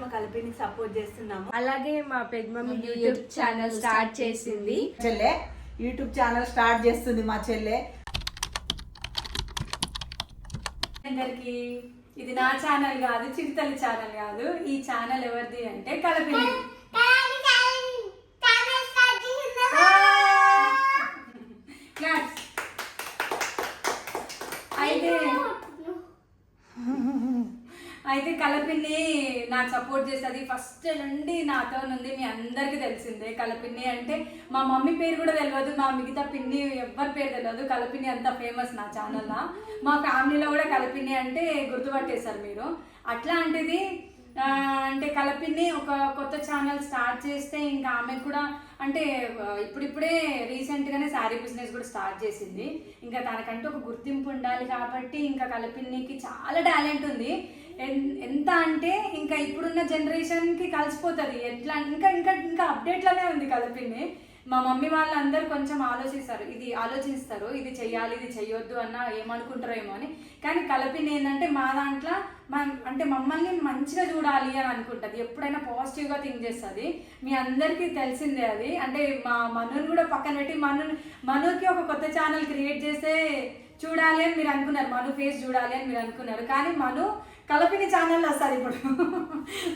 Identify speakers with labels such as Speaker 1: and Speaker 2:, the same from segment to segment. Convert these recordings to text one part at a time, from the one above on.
Speaker 1: మా కలిపినికి సపోర్ట్ చేస్తున్నాము.
Speaker 2: అలాగే మా పెద్ద మమ్మీ యూట్యూబ్ ఛానల్ స్టార్ట్ చేసింది.
Speaker 1: చెల్లె యూట్యూబ్ ఛానల్ స్టార్ట్ చేస్తుంది మా చెల్లె.
Speaker 3: అందరికి ఇది నా ఛానల్ కాదు, చిరుతల్లి ఛానల్ కాదు. ఈ ఛానల్ ఎవరిది అంటే కలపిని. అయితే కలపిన్ని నాకు సపోర్ట్ చేస్తుంది. ఫస్ట్ నుండి నాతో ఉంది. మీ అందరికీ తెలిసిందే కలపిన్ని అంటే. మా మమ్మీ పేరు కూడా తెలియదు, మా మిగతా పిన్ని ఎవ్వరి పేరు తెలియదు. కలపిన్ని అంత ఫేమస్ నా ఛానల్లో. మా ఫ్యామిలీలో కూడా కలపిన్ని అంటే గుర్తుపట్టేశారు మీరు. అట్లాంటిది అంటే కలపిన్ని ఒక కొత్త ఛానల్ స్టార్ట్ చేస్తే ఇంకా ఆమె కూడా అంటే ఇప్పుడిప్పుడే రీసెంట్గానే శారీ బిజినెస్ కూడా స్టార్ట్ చేసింది. ఇంకా తనకంటూ ఒక గుర్తింపు ఉండాలి కాబట్టి ఇంకా కలపిన్నికి చాలా టాలెంట్ ఉంది. ఎంత అంటే ఇంకా ఇప్పుడున్న జనరేషన్కి కలిసిపోతుంది. ఎట్లా ఇంకా ఇంకా ఇంకా అప్డేట్లోనే ఉంది కలపిన్ని. మా మమ్మీ వాళ్ళందరూ కొంచెం ఆలోచిస్తారు ఇది చెయ్యాలి ఇది చెయ్యొద్దు అన్న ఏమనుకుంటారేమో అని. కానీ కలపిన్ని ఏంటంటే మా దాంట్లో అంటే మమ్మల్ని మంచిగా చూడాలి అని అనుకుంటుంది. ఎప్పుడైనా పాజిటివ్గా థింక్ చేస్తుంది. మీ అందరికీ తెలిసిందే అది. అంటే మా మనుని కూడా పక్కన పెట్టి మనుకి ఒక కొత్త ఛానల్ క్రియేట్ చేస్తే చూడాలి అని మీరు అనుకున్నారు, మను ఫేస్ చూడాలి అని మీరు అనుకున్నారు. కానీ మను కలపిని ఛానల్ వస్తుంది ఇప్పుడు.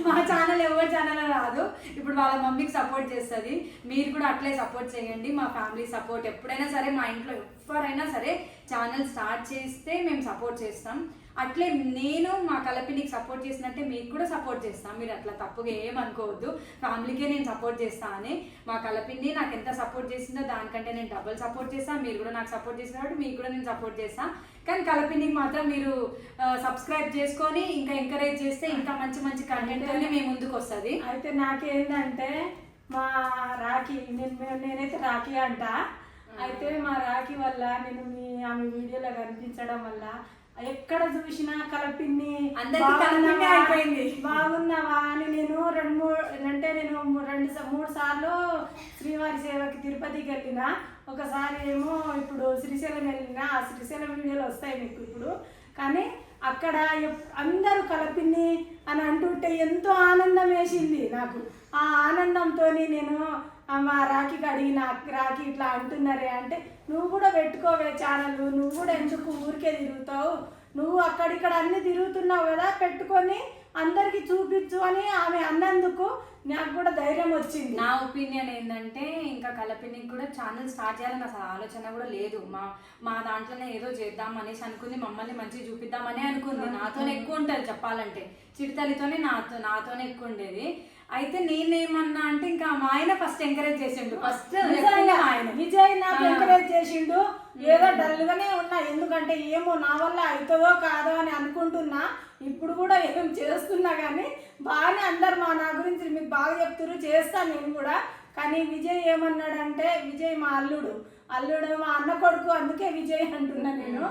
Speaker 3: మా ఛానల్ ఎవరి ఛానల్ రాదు. ఇప్పుడు వాళ్ళ మమ్మీకి సపోర్ట్ చేస్తుంది. మీరు కూడా అట్లే సపోర్ట్ చేయండి. మా ఫ్యామిలీ సపోర్ట్ ఎప్పుడైనా సరే, మా ఇంట్లో ఎవరైనా సరే ఛానల్ స్టార్ట్ చేస్తే మేము సపోర్ట్ చేస్తాం. అట్లే నేను మా కలపినికి సపోర్ట్ చేసినట్టే మీకు కూడా సపోర్ట్ చేస్తాను. మీరు అట్లా తప్పుగా ఏమనుకోవద్దు. ఫ్యామిలీకే నేను సపోర్ట్ చేస్తాను అని. మా కలపిని నాకు ఎంత సపోర్ట్ చేసిందో దానికంటే నేను డబుల్ సపోర్ట్ చేస్తాను. మీరు కూడా నాకు సపోర్ట్ చేసిన కాబట్టి మీకు కూడా నేను సపోర్ట్ చేస్తాను. కానీ కలపినికి మాత్రం మీరు సబ్స్క్రైబ్ చేసుకొని ఇంకా ఎంకరేజ్ చేస్తే ఇంకా మంచి మంచి కంటెంట్ అన్ని మీ ముందుకు వస్తుంది.
Speaker 4: అయితే నాకేంటంటే మా రాఖీ నేనైతే రాఖీ అంట. అయితే మా రాఖీ వల్ల నేను ఆమె వీడియోలో కనిపించడం వల్ల ఎక్కడ చూసినా కలపిన్ని
Speaker 3: అయిపోయింది.
Speaker 4: బాగున్నావా అని నేను మూడు సార్లు శ్రీవారి సేవకి తిరుపతికి వెళ్ళిన. ఒకసారి ఏమో ఇప్పుడు శ్రీశైలం వెళ్ళిన. ఆ శ్రీశైలం వీడియోలు వస్తాయి మీకు ఇప్పుడు. కానీ అక్కడ అందరూ కలపిన్ని అని అంటుంటే ఎంతో ఆనందం వేసింది నాకు. ఆ ఆనందంతో నేను మా రాఖీకి అడిగిన, రాఖీ ఇట్లా అంటున్నారే అంటే, నువ్వు కూడా పెట్టుకోవే ఛానల్, నువ్వు కూడా ఎందుకు ఊరికే తిరుగుతావు, నువ్వు అక్కడిక్కడ అన్ని తిరుగుతున్నావు కదా, పెట్టుకొని అందరికి చూపించు అని ఆమె అన్నందుకు నాకు కూడా ధైర్యం వచ్చింది.
Speaker 3: నా ఒపీనియన్ ఏంటంటే ఇంకా కలపినికి కూడా ఛానల్ స్టార్ట్ చేయాలని అసలు ఆలోచన కూడా లేదు. మా దాంట్లోనే ఏదో చేద్దాం అనేసి అనుకుంది. మమ్మల్ని మంచిగా చూపిద్దామనే అనుకుంది. నాతోనే ఎక్కువ ఉంటుంది చెప్పాలంటే. చిరుతల్లితోనే నాతోనే ఎక్కువ ఉండేది. అయితే నేనేమన్నా అంటే ఇంకా మా ఆయన ఫస్ట్ ఎంకరేజ్ చేసిండు. ఫస్ట్
Speaker 4: విజయ్ నాకు ఎంకరేజ్ చేసిండు. ఏదో డల్గానే ఉన్నా, ఎందుకంటే ఏమో నా వల్ల అవుతుందో కాదో అని అనుకుంటున్నా. ఇప్పుడు కూడా ఏం చేస్తున్నా కానీ బాగానే అందరు నా గురించి మీకు బాగా చెప్తున్నారు, చేస్తాను నేను కూడా. కానీ విజయ్ ఏమన్నాడంటే, విజయ్ మా అల్లుడు మా అన్న కొడుకు, అందుకే విజయ్ అంటున్నా నేను.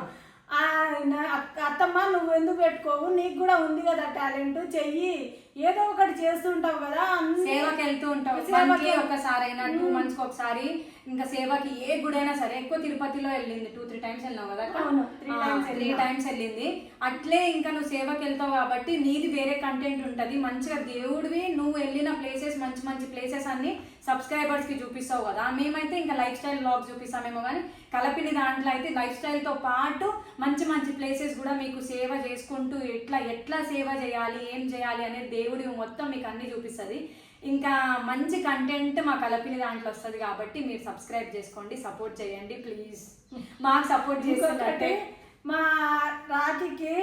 Speaker 4: అత్తమ్మ నువ్వు ఎందుకు పెట్టుకోవు, నీకు కూడా ఉంది కదా టాలెంట్, చెయ్యి, ఏదో ఒకటి చేస్తుంటావు కదా,
Speaker 3: సేవకి వెళ్తూ ఉంటావు. సేవకి ఒకసారి అయినా 2 months ఒకసారి. ఇంకా సేవకి ఏ గుడైనా సరే, ఎక్కువ తిరుపతిలో వెళ్ళింది 2-3 times వెళ్ళినావు కదా. 3 times వెళ్ళింది. అట్లే ఇంకా నువ్వు సేవకి వెళ్తావు కాబట్టి నీది వేరే కంటెంట్ ఉంటుంది. మంచిగా దేవుడివి నువ్వు వెళ్ళిన ప్లేసెస్, మంచి మంచి ప్లేసెస్ అన్ని సబ్స్క్రైబర్స్ కి చూపిస్తావు కదా. మేమైతే ఇంకా లైఫ్ స్టైల్ వ్లాగ్స్ చూపిస్తామేమో కానీ కలపిని దాంట్లో అయితే లైఫ్ స్టైల్తో పాటు మంచి మంచి ప్లేసెస్ కూడా మీకు సేవ చేసుకుంటూ ఎట్లా సేవ చేయాలి, ఏం చేయాలి అనేది దేవుడి మొత్తం మీకు అన్ని చూపిస్తుంది. ఇంకా మంచి కంటెంట్ మా కలపిని దాంట్లో వస్తుంది కాబట్టి మీరు సబ్స్క్రైబ్ చేసుకోండి, సపోర్ట్ చేయండి ప్లీజ్. మాకు సపోర్ట్ చేస్తుంటే
Speaker 4: మా రాఖీకి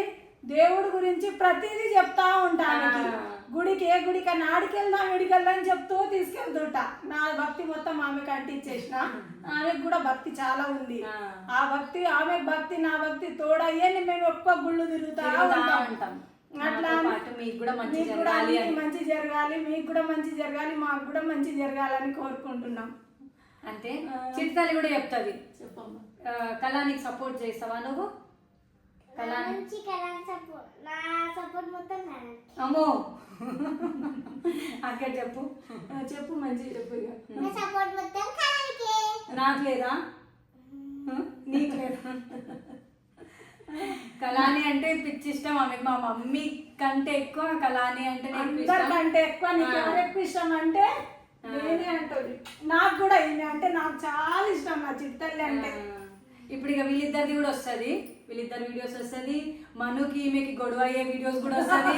Speaker 4: దేవుడి గురించి ప్రతిదీ చెప్తా ఉంటాను. గుడికి ఏ గుడికి అని ఆడికెళ్దాం వీడికెళ్దాం చెప్తూ తీసుకెళ్తుంటా. నా భక్తి మొత్తం ఆమెకు అంటించేసిన. ఆమెకు కూడా భక్తి చాలా ఉంది. ఆ భక్తి ఆమె భక్తి నా భక్తి తోడయ్యే మేము ఒక్క గుళ్ళు తిరుగుతా ఉంటాం. అట్లా
Speaker 3: మీకు కూడా మంచి
Speaker 4: జరగాలి, మీకు కూడా మంచి జరగాలి, మాకు కూడా మంచి జరగాలని కోరుకుంటున్నాం.
Speaker 3: అంతే. చిట్టాలి కూడా చెప్తుంది. చెప్పమ్మా. కళానికి సపోర్ట్ చేస్తావా నువ్వు? అమ్మో అక్కడ చెప్పు మంచి చెప్పు. నాకు లేదా, నీకు లేదా? కళాని అంటే పిచ్చి ఇష్టం ఆమెకు. మా మమ్మీ కంటే ఎక్కువ కళాని అంటే
Speaker 4: అందరికంటే ఎక్కువ నీకు ఎవరు ఎక్కువ ఇష్టం అంటే నేనే అంటుంది. నాకు కూడా ఈమె అంటే నాకు చాలా ఇష్టం, నా చిట్టల్లి అంటే.
Speaker 3: ఇప్పుడు ఇక వీళ్ళిద్దరిది కూడా వస్తుంది, వీళ్ళిద్దరు వీడియోస్ వస్తుంది. మనుకి ఈమెకి గొడవ అయ్యే వీడియోస్ కూడా వస్తుంది.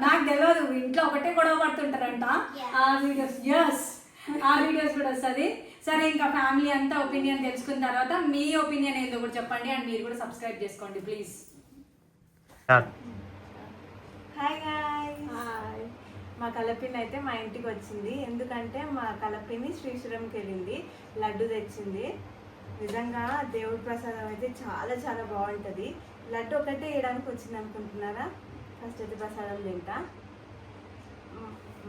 Speaker 3: నాకు తెలియదు, ఇంట్లో ఒకటే గొడవ పడుతుంటారంట ఆ వీడియోస్. ఆ వీడియోస్ కూడా వస్తుంది. సరే, ఇంకా ఫ్యామిలీ అంతా ఒపీనియన్ తెలుసుకున్న తర్వాత మీ ఒపీనియన్ ఏందో కూడా చెప్పండి. అండ్ మీరు కూడా సబ్స్క్రైబ్ చేసుకోండి ప్లీజ్.
Speaker 2: Hi guys. హాయ్. మా కలపిన్ని అయితే మా ఇంటికి వచ్చింది. ఎందుకంటే మా కలపిన్ని శ్రీశైలంకి వెళ్ళింది, లడ్డు తెచ్చింది. నిజంగా దేవుడి ప్రసాదం అయితే చాలా చాలా బాగుంటుంది. లడ్డు ఒకటే వేయడానికి వచ్చింది అనుకుంటున్నారా? ఫస్ట్ అయితే ప్రసాదం తింటా.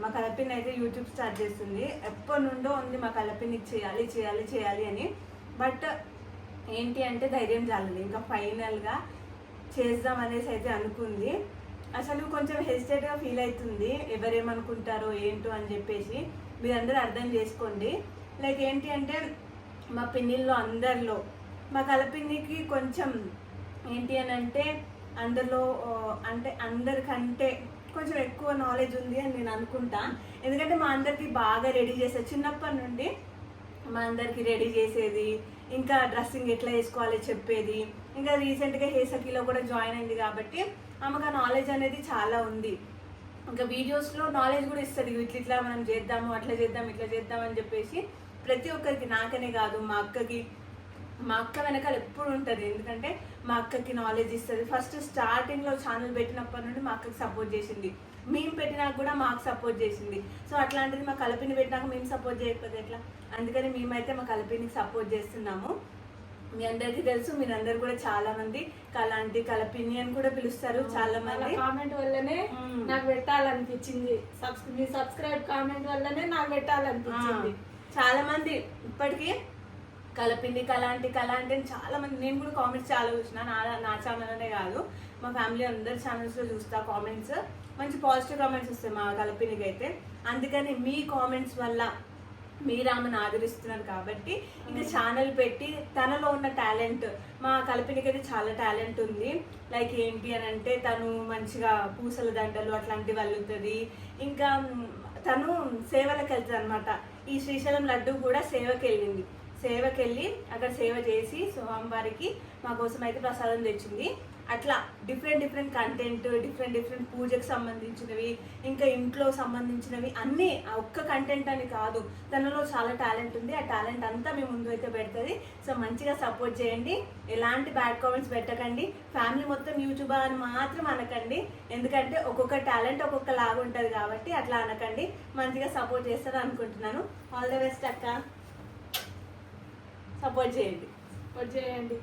Speaker 2: మా కలపిన్ని అయితే యూట్యూబ్ స్టార్ట్ చేస్తుంది. ఎప్పటి నుండో ఉంది మా కలపిన్ని చేయాలి చేయాలి చేయాలి అని. బట్ ఏంటి అంటే ధైర్యం చాలదు. ఇంకా ఫైనల్గా చేద్దాం అనేసి అయితే అనుకుంది. అసలు కొంచెం హెసిటేట్గా ఫీల్ అవుతుంది, ఎవరేమనుకుంటారో ఏంటో అని చెప్పేసి. మీరందరూ అర్థం చేసుకోండి. లైక్ ఏంటి అంటే మా పిన్నిల్లో అందరిలో మా కలపిన్నికి కొంచెం ఏంటి అని అంటే అందరిలో అంటే అందరికంటే కొంచెం ఎక్కువ నాలెడ్జ్ ఉంది అని నేను అనుకుంటా. ఎందుకంటే మా అందరికి బాగా రెడీ చేసేది, చిన్నప్పటి నుండి మా అందరికి రెడీ చేసేది, ఇంకా డ్రెస్సింగ్ ఎట్లా వేసుకోవాలి చెప్పేది. ఇంకా రీసెంట్గా హేసకిలో కూడా జాయిన్ అయింది కాబట్టి ఆమెకు ఆ నాలెడ్జ్ అనేది చాలా ఉంది. ఇంకా వీడియోస్లో నాలెడ్జ్ కూడా ఇస్తుంది, ఇట్లా మనం చేద్దాము, అట్లా చేద్దాం, ఇట్లా చేద్దాం అని చెప్పేసి. ప్రతి ఒక్కరికి, నాకనే కాదు మా అక్కకి, మా అక్క వెనకాల ఎప్పుడు ఉంటుంది. ఎందుకంటే మా అక్కకి నాలెడ్జ్ ఇస్తుంది. ఫస్ట్ స్టార్టింగ్లో ఛానల్ పెట్టినప్పటి నుండి మా అక్కకి సపోర్ట్ చేసింది. మేము పెట్టినాక కూడా మాకు సపోర్ట్ చేసింది. సో అట్లాంటిది మా కలపిని పెట్టినాక మేము సపోర్ట్ చేయకపోతే ఎట్లా? అందుకని మేమైతే మా కలపినికి సపోర్ట్ చేస్తున్నాము. మీ అందరికీ తెలుసు, మీరందరూ కూడా చాలా మంది కలాంటి కలపిని అని కూడా పిలుస్తారు. చాలా మంది
Speaker 4: కామెంట్ వల్లనే నాకు పెట్టాలనిపించింది, మీ సబ్స్క్రైబ్ కామెంట్ వల్లనే నాకు పెట్టాలనిపించింది.
Speaker 2: చాలా మంది ఇప్పటికీ కలపింది కలాంటి అని చాలా మంది, నేను కూడా కామెంట్స్ చాలా చూసిన. నా ఛానల్లోనే కాదు, మా ఫ్యామిలీ అందరి ఛానల్స్లో చూస్తా కామెంట్స్. మంచి పాజిటివ్ కామెంట్స్ వస్తాయి మా కలపినికి అయితే. అందుకని మీ కామెంట్స్ వల్ల మీరు ఆమెను ఆదరిస్తున్నారు కాబట్టి ఇంకా ఛానల్ పెట్టి తనలో ఉన్న టాలెంట్, మా కలపినికి అయితే చాలా టాలెంట్ ఉంది. లైక్ ఏంటి అని అంటే తను మంచిగా పూసల దండలు అట్లాంటివి అల్లుతుంది. ఇంకా తను సేవలకు వెళ్తుంది అనమాట. ఈ శ్రీశైలం లడ్డు కూడా సేవకి వెళ్ళింది. సేవకి వెళ్ళి అక్కడ సేవ చేసి స్వామివారికి మా కోసం అయితే ప్రసాదం తెచ్చింది. అట్లా డిఫరెంట్ కంటెంట్, డిఫరెంట్ పూజకు సంబంధించినవి, ఇంకా ఇంట్లో సంబంధించినవి అన్నీ. ఒక్క కంటెంట్ అని కాదు, తనలో చాలా టాలెంట్ ఉంది. ఆ టాలెంట్ అంతా మీ ముందు అయితే పెడుతుంది. సో మంచిగా సపోర్ట్ చేయండి, ఎలాంటి బ్యాడ్ కామెంట్స్ పెట్టకండి. ఫ్యామిలీ మొత్తం యూట్యూబర్ అని మాత్రం అనకండి, ఎందుకంటే ఒక్కొక్క టాలెంట్ ఒక్కొక్క లాగా ఉంటుంది కాబట్టి అట్లా అనకండి. మంచిగా సపోర్ట్ చేస్తారు అనుకుంటున్నాను. ఆల్ ద బెస్ట్ అక్క. సపోర్ట్ చేయండి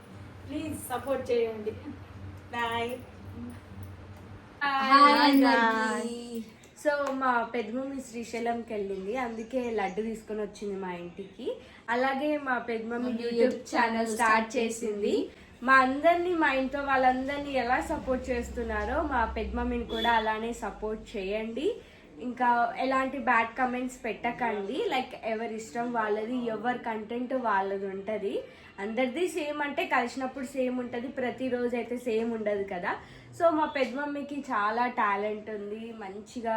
Speaker 4: ప్లీజ్ సపోర్ట్ చేయండి.
Speaker 2: బాయ్.
Speaker 5: సో మా పెద్ద మమ్మీ శ్రీశైలంకి వెళ్ళింది, అందుకే లడ్డు తీసుకొని వచ్చింది మా ఇంటికి. అలాగే మా పెద్ద మమ్మీ యూట్యూబ్ ఛానల్ స్టార్ట్ చేసింది. మా అందరినీ, మా ఇంట్లో వాళ్ళందరినీ ఎలా సపోర్ట్ చేస్తున్నారో మా పెద్ద మమ్మీని కూడా అలానే సపోర్ట్ చేయండి. ఇంకా ఎలాంటి బ్యాడ్ కమెంట్స్ పెట్టకండి. లైక్ ఎవరి ఇష్టం వాళ్ళది, ఎవరి కంటెంట్ వాళ్ళది ఉంటుంది. అందరిది సేమ్ అంటే కలిసినప్పుడు సేమ్ ఉంటుంది, ప్రతిరోజు అయితే సేమ్ ఉండదు కదా. సో మా పెద్ద మమ్మీకి చాలా టాలెంట్ ఉంది, మంచిగా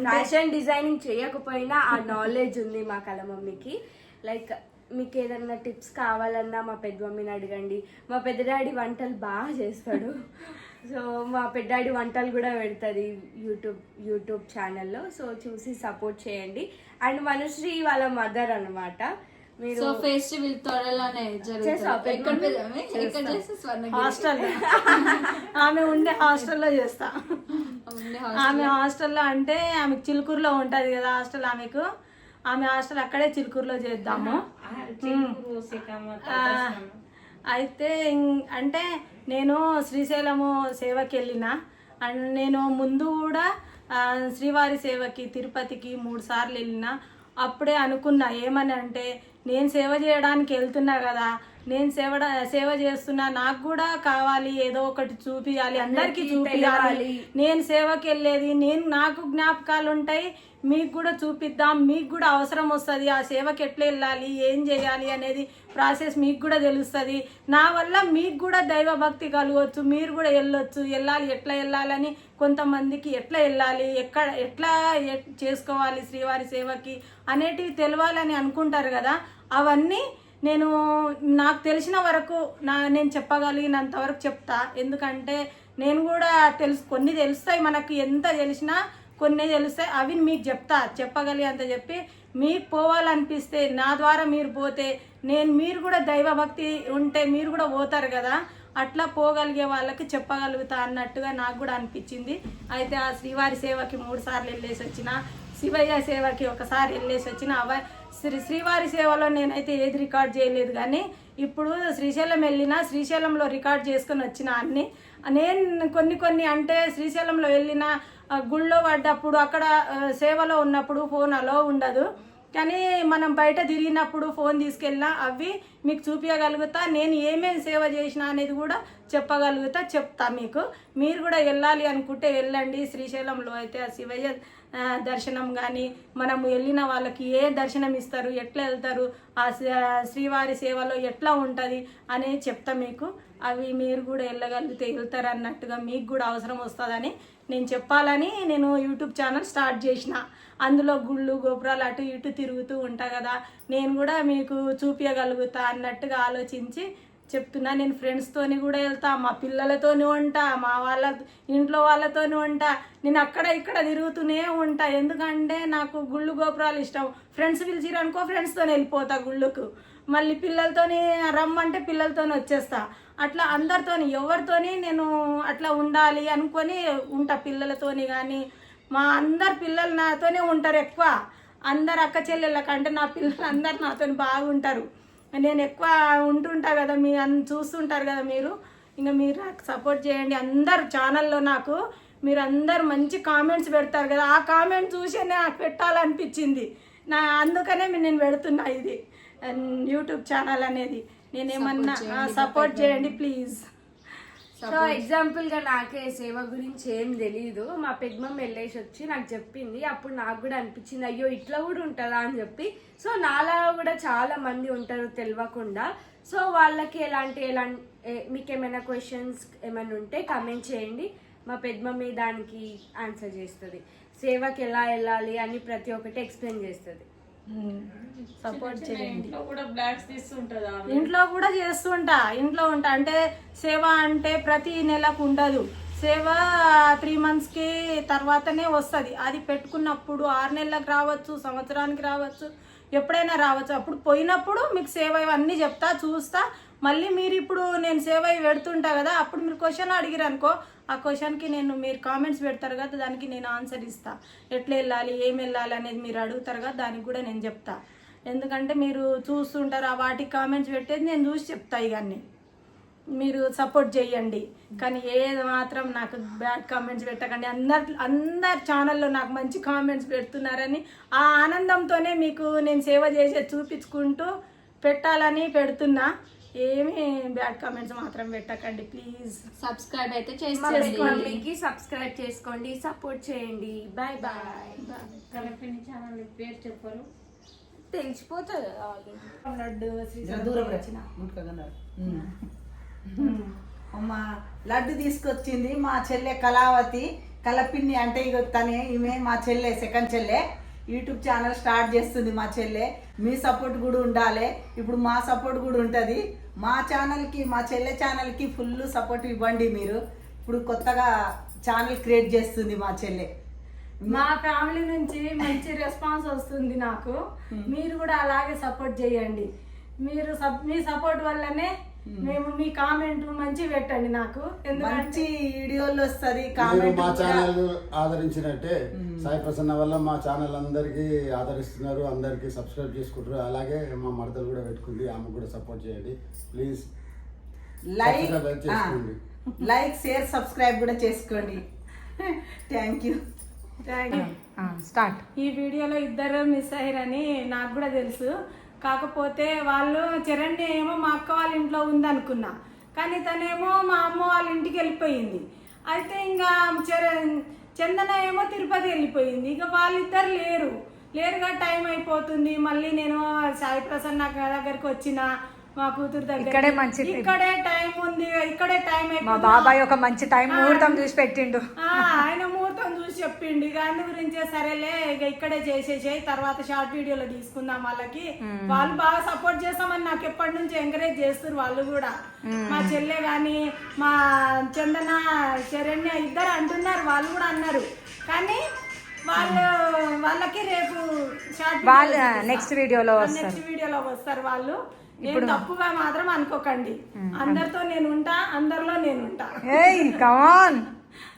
Speaker 5: ఫ్యాషన్ డిజైనింగ్ చేయకపోయినా ఆ నాలెడ్జ్ ఉంది మా కల మమ్మీకి. లైక్ మీకు ఏదన్నా టిప్స్ కావాలన్నా మా పెద్ద మమ్మీని అడగండి. మా పెద్ద డాడీ వంటలు బాగా చేస్తాడు. సో మా పెద్ద డాడీ వంటలు కూడా పెడుతుంది యూట్యూబ్ ఛానల్లో. సో చూసి సపోర్ట్ చేయండి. అండ్ మనుశ్రీ వాళ్ళ మదర్ అనమాట.
Speaker 2: మీరు ఫెస్టివల్ త్వరలోనే
Speaker 4: హాస్టల్ ఆమె ఉండే హాస్టల్లో చేస్తా. ఆమె హాస్టల్లో అంటే ఆమె చిలుకూరులో ఉంటుంది కదా హాస్టల్, ఆమె హాస్టల్ అక్కడే చిలుకూరులో చేద్దాము. అయితే అంటే నేను శ్రీశైలము సేవకి వెళ్ళిన, అండ్ నేను ముందు కూడా శ్రీవారి సేవకి తిరుపతికి 3 సార్లు వెళ్ళిన. అప్పుడే అనుకున్నా ఏమని అంటే, నేను సేవ చేయడానికి వెళ్తున్నా కదా, నేను సేవ చేస్తున్నా, నాకు కూడా కావాలి, ఏదో ఒకటి చూపియాలి, అందరికీ చూపియాలి. నేను సేవకి వెళ్ళేది, నాకు జ్ఞాపకాలు ఉంటాయి, మీకు కూడా చూపిద్దాం, మీకు కూడా అవసరం వస్తుంది, ఆ సేవకి ఎట్లా వెళ్ళాలి, ఏం చేయాలి అనేది ప్రాసెస్ మీకు కూడా తెలుస్తుంది. నా వల్ల మీకు కూడా దైవభక్తి కలగవచ్చు, మీరు కూడా వెళ్ళాలి, ఎట్లా వెళ్ళాలని, కొంతమందికి ఎట్లా వెళ్ళాలి, ఎట్లా చేసుకోవాలి శ్రీవారి సేవకి అనేటివి తెలవాలని అనుకుంటారు కదా. అవన్నీ నేను నాకు తెలిసిన వరకు నేను చెప్పగలిగినంత వరకు చెప్తా. ఎందుకంటే నేను కూడా కొన్ని తెలుస్తాయి, మనకి ఎంత తెలిసినా కొన్ని తెలుస్తాయి, అవి మీకు చెప్పగలిగేంత చెప్పి, మీకు పోవాలనిపిస్తే నా ద్వారా మీరు పోతే మీరు కూడా దైవభక్తి ఉంటే మీరు కూడా పోతారు కదా, అట్లా పోగలిగే వాళ్ళకి చెప్పగలుగుతా అన్నట్టుగా నాకు కూడా అనిపించింది. అయితే ఆ శ్రీవారి సేవకి 3 సార్లు వెళ్ళేసి వచ్చిన, శివయ్య సేవకి ఒకసారి వెళ్ళేసి వచ్చిన. శ్రీవారి సేవలో నేనైతే ఏది రికార్డ్ చేయలేదు, కానీ ఇప్పుడు శ్రీశైలం వెళ్ళినా శ్రీశైలంలో రికార్డ్ చేసుకొని వచ్చిన అన్ని. నేను కొన్ని అంటే శ్రీశైలంలో వెళ్ళిన గుళ్ళో పడ్డప్పుడు అక్కడ సేవలో ఉన్నప్పుడు ఫోన్ అలో ఉండదు, కానీ మనం బయట తిరిగినప్పుడు ఫోన్ తీసుకెళ్ళినా అవి మీకు చూపించగలుగుతా. నేను ఏమేమి సేవ చేసినా అనేది కూడా చెప్తా మీకు. మీరు కూడా వెళ్ళాలి అనుకుంటే వెళ్ళండి. శ్రీశైలంలో అయితే ఆ శివయ్య దర్శనం కానీ, మనము వెళ్ళిన వాళ్ళకి ఏ దర్శనం ఇస్తారు, ఎట్లా వెళ్తారు, ఆ శ్రీవారి సేవలో ఎట్లా ఉంటుంది అనేది చెప్తా మీకు. అవి మీరు కూడా వెళ్ళగలిగితే వెళ్తారు అన్నట్టుగా మీకు కూడా అవసరం వస్తుందని నేను చెప్పాలని నేను యూట్యూబ్ ఛానల్ స్టార్ట్ చేసిన. అందులో గుళ్ళు గోపురాలు అటు ఇటు తిరుగుతూ ఉంటా కదా, నేను కూడా మీకు చూపించగలుగుతా అన్నట్టుగా ఆలోచించి చెప్తున్నా. నేను ఫ్రెండ్స్తోని కూడా వెళ్తా, మా పిల్లలతోని ఉంటా, మా ఇంట్లో వాళ్ళతోని ఉంటా, నేను అక్కడ ఇక్కడ తిరుగుతూనే ఉంటా. ఎందుకంటే నాకు గుళ్ళు గోపురాలు ఇష్టం. ఫ్రెండ్స్ పిలిచిరనుకో ఫ్రెండ్స్తో వెళ్ళిపోతా గుళ్ళకు, మళ్ళీ పిల్లలతోని రమ్మంటే పిల్లలతోని వచ్చేస్తా. అట్లా అందరితోని ఎవరితోని నేను అట్లా ఉండాలి అనుకొని ఉంటా. పిల్లలతోని కానీ మా అందరు పిల్లలు నాతోనే ఉంటారు ఎక్కువ. అందరు అక్క చెల్లెళ్ళ కంటే నా పిల్లలు అందరు నాతోని బాగుంటారు. నేను ఎక్కువ ఉంటుంటా కదా, చూస్తుంటారు కదా మీరు. ఇంకా మీరు నాకు సపోర్ట్ చేయండి. అందరు ఛానల్లో నాకు మీరు అందరు మంచి కామెంట్స్ పెడతారు కదా, ఆ కామెంట్ చూసి నాకు పెట్టాలనిపించింది. అందుకనే నేను పెడుతున్నా ఇది యూట్యూబ్ ఛానల్ అనేది. నేనేమన్నా సపోర్ట్ చేయండి ప్లీజ్.
Speaker 5: సో ఎగ్జాంపుల్గా నాకే సేవ గురించి ఏం తెలీదు, మా పెద్దమ్మ వెళ్ళేసి వచ్చి నాకు చెప్పింది. అప్పుడు నాకు కూడా అనిపించింది, అయ్యో ఇట్లా కూడా ఉంటుందా అని చెప్పి. సో నాలా కూడా చాలా మంది ఉంటారు తెలియకుండా. సో వాళ్ళకి ఎలాంటి మీకు ఏమైనా క్వశ్చన్స్ ఏమైనా ఉంటే కమెంట్ చేయండి, మా పెద్దమ్మ దానికి ఆన్సర్ చేస్తుంది. సేవకి ఎలా వెళ్ళాలి అని ప్రతి ఒక్కటి ఎక్స్ప్లెయిన్ చేస్తుంది.
Speaker 4: సపోర్ట్ చేయండి.
Speaker 1: ఇంట్లో కూడా బ్లాగ్స్ తీస్తుంటా,
Speaker 4: ఇంట్లో కూడా చేస్తుంటా. ఇంట్లో ఉంటా అంటే సేవ అంటే ప్రతి నెలకు ఉండదు. సేవ 3 monthsకి తర్వాతనే వస్తుంది. అది పెట్టుకున్నప్పుడు 6 నెలలకు రావచ్చు, సంవత్సరానికి రావచ్చు, ఎప్పుడైనా రావచ్చు. అప్పుడు పోయినప్పుడు మీకు సేవ ఇవన్నీ చెప్తా, చూస్తా. మళ్ళీ మీరు ఇప్పుడు నేను సేవ పెడుతుంటా కదా, అప్పుడు మీరు క్వశ్చన్ అడిగిరు అనుకో, ఆ క్వశ్చన్కి మీరు కామెంట్స్ పెడతారు కదా, దానికి నేను ఆన్సర్ ఇస్తా. ఎట్లా వెళ్ళాలి, ఏం వెళ్ళాలి అనేది మీరు అడుగుతారు కదా, దానికి కూడా నేను చెప్తా. ఎందుకంటే మీరు చూస్తుంటారు, ఆ వాటికి కామెంట్స్ పెట్టేది నేను చూసి చెప్తా. ఇవన్నీ మీరు సపోర్ట్ చేయండి, కానీ ఏది మాత్రం నాకు బ్యాడ్ కామెంట్స్ పెట్టకండి. అందరి ఛానల్లో నాకు మంచి కామెంట్స్ పెడుతున్నారని ఆ ఆనందంతోనే మీకు నేను సేవ చేసే చూపించుకుంటూ పెట్టాలని పెడుతున్నా. ఏమి బ్యాడ్ కామెంట్స్ మాత్రం పెట్టకండి ప్లీజ్.
Speaker 5: సబ్స్క్రైబ్ అయితే చేసుకోండి, సబ్స్క్రైబ్ చేసుకోండి, సపోర్ట్ చేయండి. Bye bye.
Speaker 1: కలపిని ఛానల్ పేరు చెప్పరు,
Speaker 5: తెలిసిపోతుంది.
Speaker 1: లడ్డు అమ్మ లడ్డు తీసుకొచ్చింది మా చెల్లె కళావతి. కలపిన్ని అంటే ఈమె మా చెల్లె, సెకండ్ చెల్లె. యూట్యూబ్ ఛానల్ స్టార్ట్ చేస్తుంది మా చెల్లె. మీ సపోర్ట్ కూడా ఉండాలి. ఇప్పుడు మా సపోర్ట్ కూడా ఉంటుంది. మా ఛానల్కి, మా చెల్లె ఛానల్కి ఫుల్ సపోర్ట్ ఇవ్వండి మీరు. ఇప్పుడు కొత్తగా ఛానల్ క్రియేట్ చేస్తుంది మా చెల్లె.
Speaker 4: మా ఫ్యామిలీ నుంచి మంచి రెస్పాన్స్ వస్తుంది నాకు. మీరు కూడా అలాగే సపోర్ట్ చేయండి. మీ సపోర్ట్ వల్లనే మేము మీ కామెంట్ మంచి పెట్టండి నాకు.
Speaker 1: మంచి వీడియోలు వస్తుంది.
Speaker 6: మా ఛానల్ ఆదరించినట్టే సాయి ప్రసన్న వల్ల మా ఛానల్ అందరికి ఆదరిస్తున్నారు, అందరికి సబ్స్క్రైబ్ చేసుకుంటారు. అలాగే మా మరదలు కూడా పెట్టుకుంది, ఆమె కూడా సపోర్ట్ చేయండి ప్లీజ్.
Speaker 1: లైక్ షేర్ సబ్స్క్రైబ్ కూడా చేసుకోండి. Thank you.
Speaker 4: స్టార్ట్. ఈ వీడియోలో ఇద్దరు మిస్ అయ్యారని నాకు కూడా తెలుసు, కాకపోతే వాళ్ళు చరణ్య ఏమో మా అక్క వాళ్ళ ఇంట్లో ఉందనుకున్నా, కానీ తనేమో మా అమ్మ వాళ్ళ ఇంటికి వెళ్ళిపోయింది. అయితే ఇంకా చందన ఏమో తిరుపతి వెళ్ళిపోయింది. ఇక వాళ్ళిద్దరు లేరుగా టైం అయిపోతుంది. మళ్ళీ నేను సాయి ప్రసన్న దగ్గరికి వచ్చిన మా కూతురు దగ్గర ఇక్కడే టైం ఉంది, ఇక్కడే టైం
Speaker 7: మా బాబాయ్ ఒక మంచి టైం ముహూర్తం చూసి పెట్టిండు.
Speaker 4: ఆయన ముహూర్తం చూసి చెప్పిండు. ఇక అందు గురించే సరేలే ఇక ఇక్కడే చేసేసేయి, తర్వాత షార్ట్ వీడియోలో తీసుకుందాం. వాళ్ళకి వాళ్ళు బాగా సపోర్ట్ చేస్తామని నాకు ఎప్పటి నుంచి ఎంకరేజ్ చేస్తారు వాళ్ళు కూడా. మా చెల్లె గాని మా చందన శరణ్య ఇద్దరు అంటున్నారు, వాళ్ళు కూడా అన్నారు. కానీ వాళ్ళకి రేపు షార్ట్
Speaker 7: నెక్స్ట్ వీడియోలో
Speaker 4: వస్తారు వాళ్ళు. నేను తప్పుగా మాత్రం అనుకోకండి. అందరితో నేను ఉంటా, అందరిలో నేను ఉంటా.
Speaker 7: Come on.